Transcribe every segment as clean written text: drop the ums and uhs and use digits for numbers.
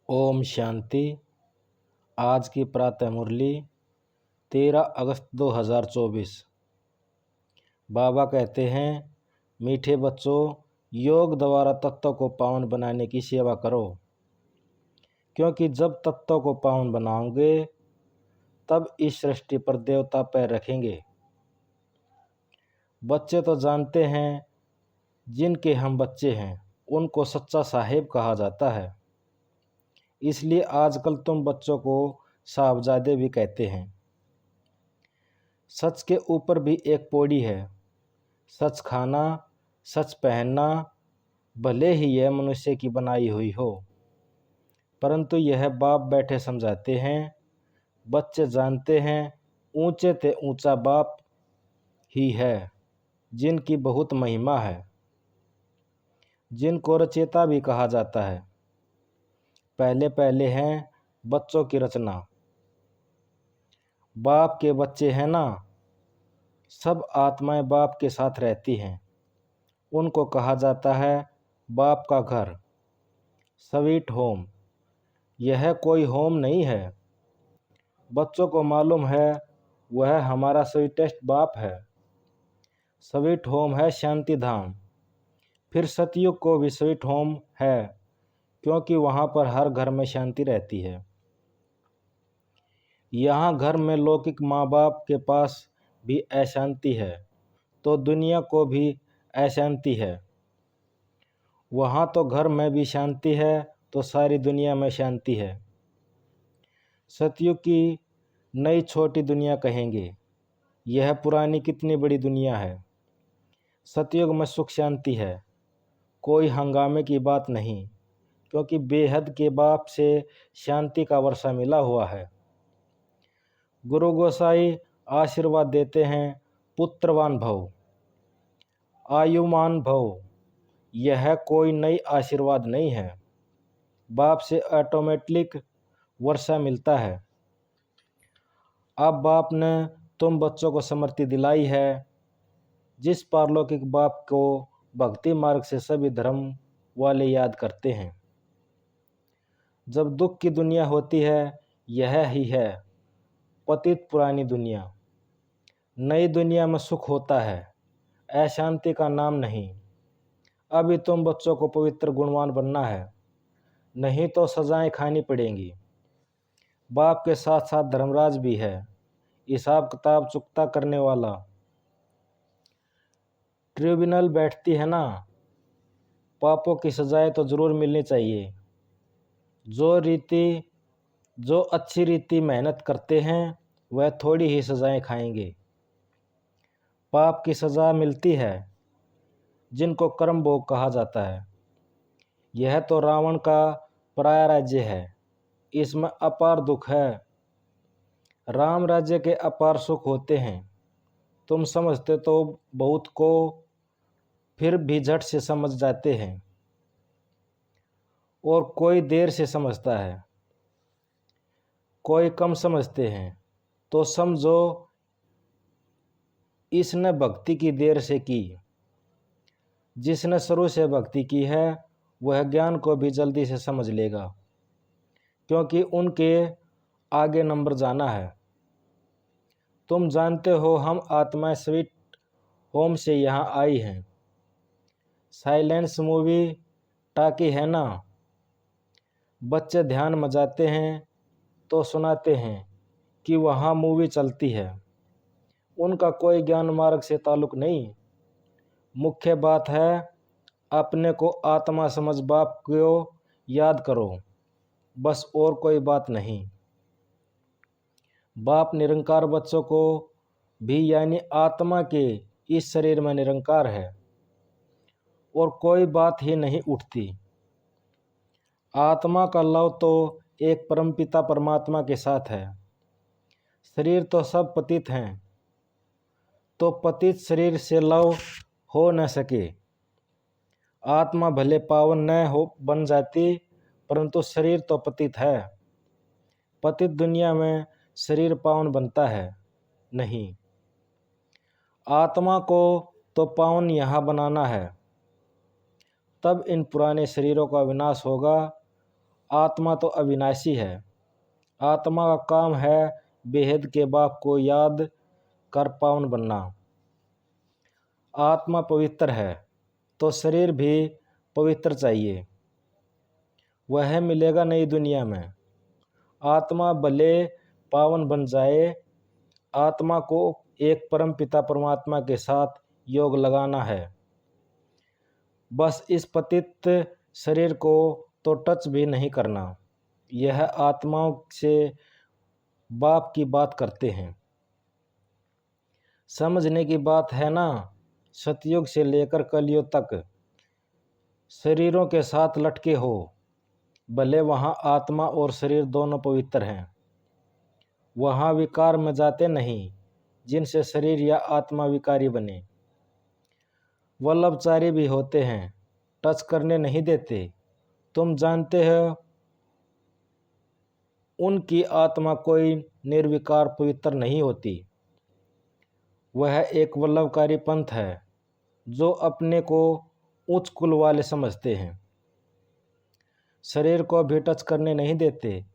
ओम शांति। आज की प्रातः मुरली 13 अगस्त 2024। बाबा कहते हैं, मीठे बच्चों, योग द्वारा तत्वों को पावन बनाने की सेवा करो, क्योंकि जब तत्वों को पावन बनाओगे तब इस सृष्टि पर देवता पैर रखेंगे। बच्चे तो जानते हैं, जिनके हम बच्चे हैं उनको सच्चा साहिब कहा जाता है, इसलिए आजकल तुम बच्चों को साहबजादे भी कहते हैं। सच के ऊपर भी एक पौड़ी है, सच खाना, सच पहनना, भले ही यह मनुष्य की बनाई हुई हो, परंतु यह बाप बैठे समझाते हैं। बच्चे जानते हैं, ऊंचे ते ऊंचा बाप ही है, जिनकी बहुत महिमा है, जिनको रचेता भी कहा जाता है। पहले पहले हैं बच्चों की रचना। बाप के बच्चे हैं ना, सब आत्माएं बाप के साथ रहती हैं। उनको कहा जाता है बाप का घर, स्वीट होम। यह कोई होम नहीं है। बच्चों को मालूम है वह हमारा स्वीटेस्ट बाप है। स्वीट होम है शांति धाम। फिर सतयुग को भी स्वीट होम है, क्योंकि वहाँ पर हर घर में शांति रहती है। यहाँ घर में लौकिक माँ बाप के पास भी अशांति है तो दुनिया को भी अशांति है। वहाँ तो घर में भी शांति है तो सारी दुनिया में शांति है। सतयुग की नई छोटी दुनिया कहेंगे, यह पुरानी कितनी बड़ी दुनिया है। सतयुग में सुख शांति है, कोई हंगामे की बात नहीं, क्योंकि बेहद के बाप से शांति का वर्षा मिला हुआ है। गुरु गोसाई आशीर्वाद देते हैं, पुत्रवान भव, आयुमान भव। यह कोई नई आशीर्वाद नहीं है, बाप से ऑटोमेटिक वर्षा मिलता है। अब बाप ने तुम बच्चों को समृद्धि दिलाई है, जिस पारलौकिक बाप को भक्ति मार्ग से सभी धर्म वाले याद करते हैं। जब दुख की दुनिया होती है, यह ही है पतित पुरानी दुनिया। नई दुनिया में सुख होता है, अशांति का नाम नहीं। अभी तुम बच्चों को पवित्र गुणवान बनना है, नहीं तो सजाएं खानी पड़ेंगी। बाप के साथ साथ धर्मराज भी है, हिसाब किताब चुकता करने वाला। ट्रिब्यूनल बैठती है ना, पापों की सजाएं तो जरूर मिलनी चाहिए। जो अच्छी रीति मेहनत करते हैं वह थोड़ी ही सजाएं खाएंगे। पाप की सजा मिलती है जिनको कर्म भोग कहा जाता है। यह तो रावण का पराया राज्य है, इसमें अपार दुख है। राम राज्य के अपार सुख होते हैं। तुम समझते तो बहुत को, फिर भी झट से समझ जाते हैं, और कोई देर से समझता है। कोई कम समझते हैं तो समझो इसने भक्ति की देर से की। जिसने शुरू से भक्ति की है वह ज्ञान को भी जल्दी से समझ लेगा, क्योंकि उनके आगे नंबर जाना है। तुम जानते हो हम आत्माएं स्वीट होम से यहाँ आई हैं। साइलेंस मूवी टाकी है ना, बच्चे ध्यान में जाते हैं तो सुनाते हैं कि वहाँ मूवी चलती है। उनका कोई ज्ञान मार्ग से ताल्लुक नहीं। मुख्य बात है अपने को आत्मा समझ बाप को याद करो, बस और कोई बात नहीं। बाप निरंकार बच्चों को भी यानी आत्मा के इस शरीर में निरंकार है, और कोई बात ही नहीं उठती। आत्मा का लव तो एक परमपिता परमात्मा के साथ है। शरीर तो सब पतित हैं, तो पतित शरीर से लव हो न सके। आत्मा भले पावन न हो बन जाती, परंतु शरीर तो पतित है। पतित दुनिया में शरीर पावन बनता है नहीं। आत्मा को तो पावन यहाँ बनाना है, तब इन पुराने शरीरों का विनाश होगा आत्मा तो अविनाशी है। आत्मा का काम है बेहद के बाप को याद कर पावन बनना। आत्मा पवित्र है तो शरीर भी पवित्र चाहिए। वह मिलेगा नई दुनिया में। आत्मा भले पावन बन जाए, आत्मा को एक परम पिता परमात्मा के साथ योग लगाना है। बस इस पतित शरीर को तो टच भी नहीं करना। यह आत्माओं से बाप की बात करते हैं। समझने की बात है ना। सतयुग से लेकर कलयुग तक शरीरों के साथ लटके हो, भले वहाँ आत्मा और शरीर दोनों पवित्र हैं। वहाँ विकार में जाते नहीं जिनसे शरीर या आत्मा विकारी बने। वल्लभचारी भी होते हैं, टच करने नहीं देते। तुम जानते हो उनकी आत्मा कोई निर्विकार पवित्र नहीं होती। वह एक वल्लभकारी पंथ है जो अपने को उच्च कुल वाले समझते हैं। शरीर को भी टच करने नहीं देते।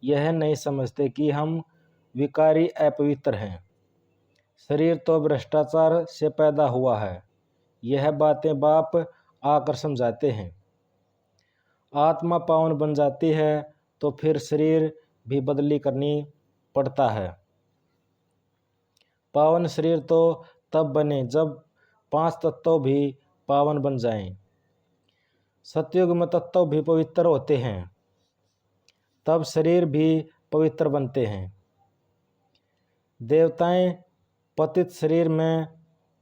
यह नहीं समझते कि हम विकारी अपवित्र हैं। शरीर तो भ्रष्टाचार से पैदा हुआ है। यह बातें बाप आकर समझाते हैं। आत्मा पावन बन जाती है तो फिर शरीर भी बदली करनी पड़ता है। पावन शरीर तो तब बने जब 5 तत्व भी पावन बन जाएं। सतयुग में तत्व भी पवित्र होते हैं, तब शरीर भी पवित्र बनते हैं। देवताएं पतित शरीर में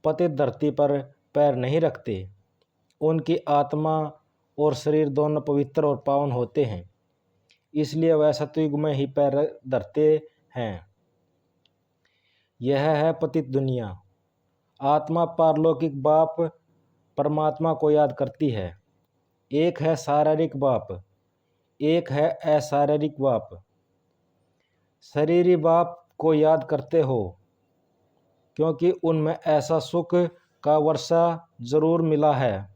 पतित धरती पर पैर नहीं रखते। उनकी आत्मा और शरीर दोनों पवित्र और पावन होते हैं, इसलिए वह सतयुग में ही पैर धरते हैं। यह है पतित दुनिया। आत्मा पारलौकिक बाप परमात्मा को याद करती है। एक है शारीरिक बाप, एक है अशारीरिक बाप। शरीरी बाप को याद करते हो क्योंकि उनमें ऐसा सुख का वर्षा जरूर मिला है